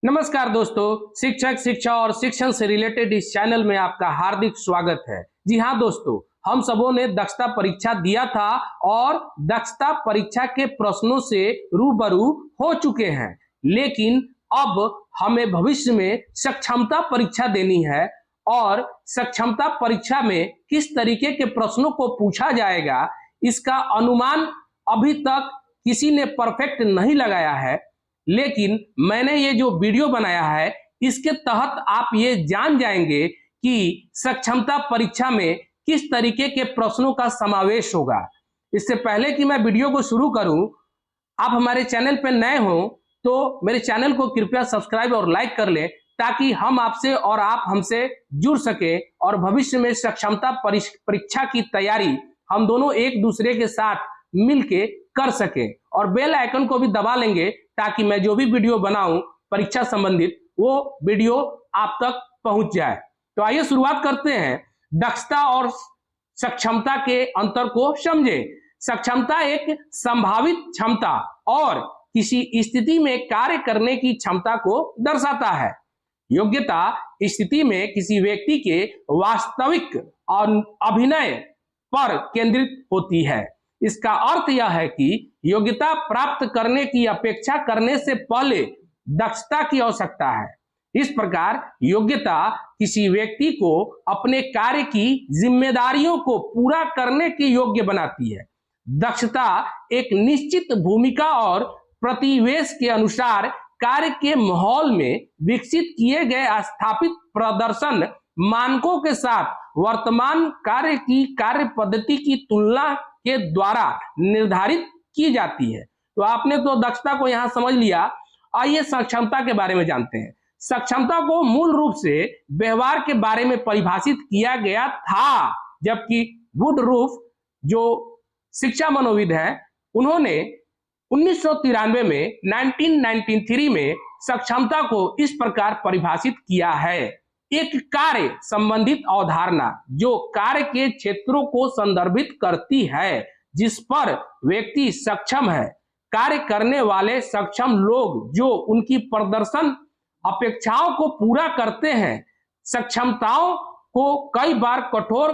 नमस्कार दोस्तों, शिक्षक शिक्षा और शिक्षण से रिलेटेड इस चैनल में आपका हार्दिक स्वागत है। जी हाँ दोस्तों, हम सबों ने दक्षता परीक्षा दिया था और दक्षता परीक्षा के प्रश्नों से रूबरू हो चुके हैं। लेकिन अब हमें भविष्य में सक्षमता परीक्षा देनी है और सक्षमता परीक्षा में किस तरीके के प्रश्नों को पूछा जाएगा, इसका अनुमान अभी तक किसी ने परफेक्ट नहीं लगाया है। लेकिन मैंने ये जो वीडियो बनाया है, इसके तहत आप ये जान जाएंगे कि सक्षमता परीक्षा में किस तरीके के प्रश्नों का समावेश होगा। इससे पहले कि मैं वीडियो को शुरू करूं, आप हमारे चैनल पर नए हो तो मेरे चैनल को कृपया सब्सक्राइब और लाइक कर लें, ताकि हम आपसे और आप हमसे जुड़ सके और भविष्य में सक्षमता परीक्षा की तैयारी हम दोनों एक दूसरे के साथ मिलके कर सके। और बेल आइकन को भी दबा लेंगे ताकि मैं जो भी वीडियो बनाऊं परीक्षा संबंधित, वो वीडियो आप तक पहुंच जाए। तो आइए शुरुआत करते हैं। दक्षता और सक्षमता के अंतर को समझें। सक्षमता एक संभावित क्षमता और किसी स्थिति में कार्य करने की क्षमता को दर्शाता है। योग्यता स्थिति में किसी व्यक्ति के वास्तविक और अभिनय पर केंद्रित होती है। इसका अर्थ यह है कि योग्यता प्राप्त करने की अपेक्षा करने से पहले दक्षता की आवश्यकता है। इस प्रकार योग्यता किसी व्यक्ति को अपने कार्य की जिम्मेदारियों को पूरा करने के योग्य बनाती है। दक्षता एक निश्चित भूमिका और प्रतिवेश के अनुसार कार्य के माहौल में विकसित किए गए स्थापित प्रदर्शन मानकों के साथ वर्तमान कार्य की कार्य पद्धति की तुलना के द्वारा निर्धारित की जाती है। तो आपने तो दक्षता को यहां समझ लिया। आइए सक्षमता के बारे में जानते हैं। सक्षमता को मूल रूप से व्यवहार के बारे में परिभाषित किया गया था, जबकि वुडरूफ जो शिक्षा मनोविद हैं, उन्होंने 1993 में 1993 में सक्षमता को इस प्रकार परिभाषित किया है। एक कार्य संबंधित अवधारणा जो कार्य के क्षेत्रों को संदर्भित करती है जिस पर व्यक्ति सक्षम है। कार्य करने वाले सक्षम लोग जो उनकी प्रदर्शन अपेक्षाओं को पूरा करते हैं। सक्षमताओं को कई बार कठोर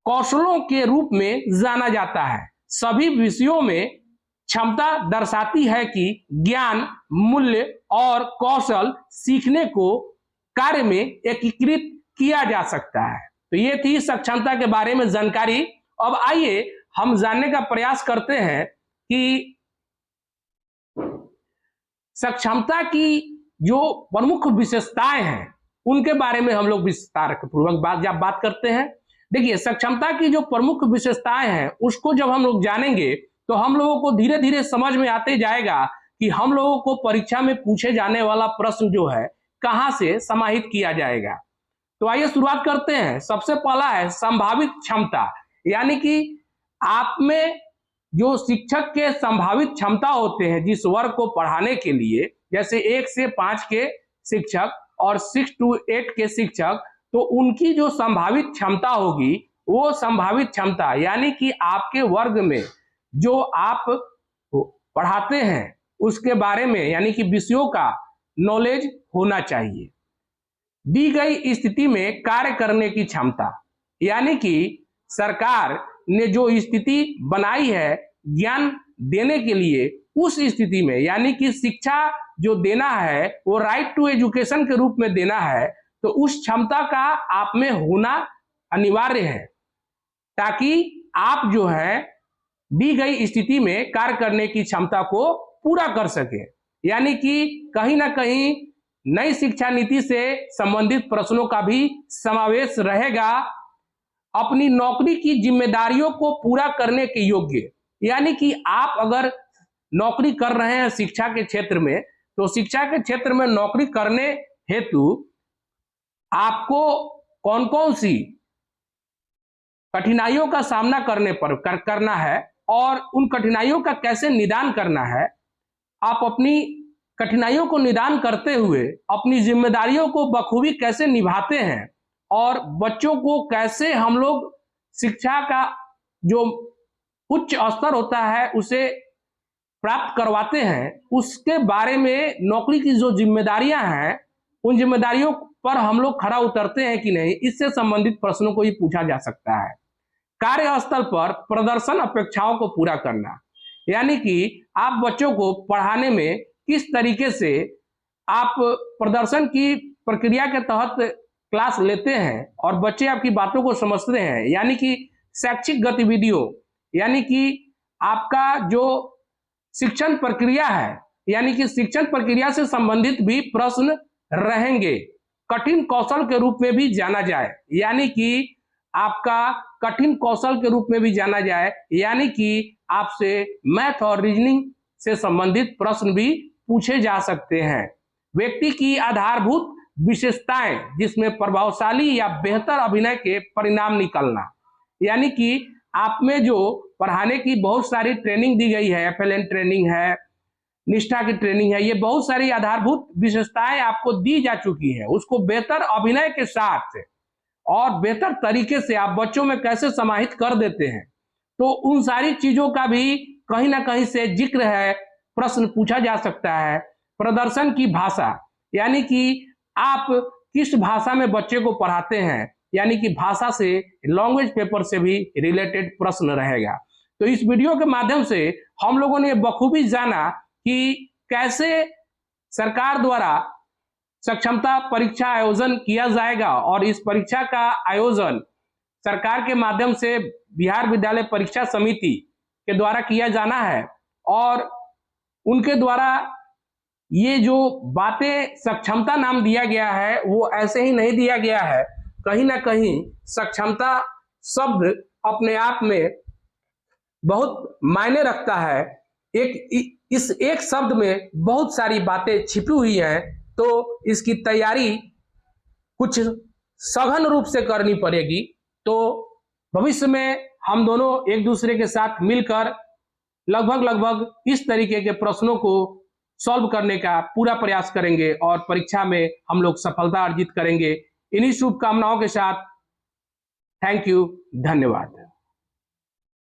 कौशलों के रूप में जाना जाता है। सभी विषयों में क्षमता दर्शाती है कि ज्ञान, मूल्य और कौशल सीखने को कार्य में एकीकृत किया जा सकता है। तो ये थी सक्षमता के बारे में जानकारी। अब आइए हम जानने का प्रयास करते हैं कि सक्षमता की जो प्रमुख विशेषताएं हैं उनके बारे में हम लोग विस्तार पूर्वक बात करते हैं। देखिए, सक्षमता की जो प्रमुख विशेषताएं हैं उसको जब हम लोग जानेंगे तो हम लोगों को धीरे धीरे समझ में आते जाएगा कि हम लोगों को परीक्षा में पूछे जाने वाला प्रश्न जो है कहां से समाहित किया जाएगा। तो आइए शुरुआत करते हैं। सबसे पहला है संभावित क्षमता, यानी कि आप में जो शिक्षक के संभावित क्षमता होते हैं जिस वर्ग को पढ़ाने के लिए, जैसे 1 से 5 के शिक्षक और 6 to 8 के शिक्षक, तो उनकी जो संभावित क्षमता होगी वो संभावित क्षमता यानी कि आपके वर्ग में जो आप पढ़ाते हैं उसके बारे में, यानी कि विषयों का नॉलेज होना चाहिए। दी गई स्थिति में कार्य करने की क्षमता, यानी कि सरकार ने जो स्थिति बनाई है ज्ञान देने के लिए, उस स्थिति में यानी कि शिक्षा जो देना है वो राइट टू एजुकेशन के रूप में देना है, तो उस क्षमता का आप में होना अनिवार्य है ताकि आप जो है दी गई स्थिति में कार्य करने की क्षमता को पूरा कर सके। यानी कि कहीं ना कहीं नई शिक्षा नीति से संबंधित प्रश्नों का भी समावेश रहेगा। अपनी नौकरी की जिम्मेदारियों को पूरा करने के योग्य, यानी कि आप अगर नौकरी कर रहे हैं शिक्षा के क्षेत्र में, तो शिक्षा के क्षेत्र में नौकरी करने हेतु आपको कौन कौन सी कठिनाइयों का सामना करना है और उन कठिनाइयों का कैसे निदान करना है। आप अपनी कठिनाइयों को निदान करते हुए अपनी जिम्मेदारियों को बखूबी कैसे निभाते हैं और बच्चों को कैसे हम लोग शिक्षा का जो उच्च स्तर होता है उसे प्राप्त करवाते हैं उसके बारे में नौकरी की जो जिम्मेदारियां हैं उन जिम्मेदारियों पर हम लोग खरा उतरते हैं कि नहीं, इससे संबंधित प्रश्नों को ही पूछा जा सकता है। कार्यस्थल पर प्रदर्शन अपेक्षाओं को पूरा करना, यानी कि आप बच्चों को पढ़ाने में किस तरीके से आप प्रदर्शन की प्रक्रिया के तहत क्लास लेते हैं और बच्चे आपकी बातों को समझते हैं, यानी कि शैक्षिक गतिविधियों, यानी कि आपका जो शिक्षण प्रक्रिया है, यानी कि शिक्षण प्रक्रिया से संबंधित भी प्रश्न रहेंगे। कठिन कौशल के रूप में भी जाना जाए, यानी कि आपका कठिन कौशल के रूप में भी जाना जाए, यानी कि आपसे मैथ और रीजनिंग से संबंधित प्रश्न भी पूछे जा सकते हैं। व्यक्ति की आधारभूत विशेषताएं, जिसमें प्रभावशाली या बेहतर अभिनय के परिणाम निकलना, यानी कि आप में जो पढ़ाने की बहुत सारी ट्रेनिंग दी गई है, FLN ट्रेनिंग है, निष्ठा की ट्रेनिंग है, ये बहुत सारी आधारभूत विशेषताएं आपको दी जा चुकी है, उसको बेहतर अभिनय के साथ और बेहतर तरीके से आप बच्चों में कैसे समाहित कर देते हैं, तो उन सारी चीजों का भी कहीं ना कहीं से जिक्र है, प्रश्न पूछा जा सकता है। प्रदर्शन की भाषा, यानी कि आप किस भाषा में बच्चे को पढ़ाते हैं, यानी कि भाषा से, लैंग्वेज पेपर से भी रिलेटेड प्रश्न रहेगा। तो इस वीडियो के माध्यम से हम लोगों ने बखूबी जाना कि कैसे सरकार द्वारा सक्षमता परीक्षा आयोजन किया जाएगा और इस परीक्षा का आयोजन सरकार के माध्यम से बिहार विद्यालय परीक्षा समिति के द्वारा किया जाना है और उनके द्वारा ये जो बातें सक्षमता नाम दिया गया है वो ऐसे ही नहीं दिया गया है, कहीं ना कहीं सक्षमता शब्द अपने आप में बहुत मायने रखता है। इस एक शब्द में बहुत सारी बातें छिपी हुई हैं, तो इसकी तैयारी कुछ सघन रूप से करनी पड़ेगी। तो भविष्य में हम दोनों एक दूसरे के साथ मिलकर लगभग इस तरीके के प्रश्नों को सॉल्व करने का पूरा प्रयास करेंगे और परीक्षा में हम लोग सफलता अर्जित करेंगे। इन्हीं शुभकामनाओं के साथ थैंक यू, धन्यवाद।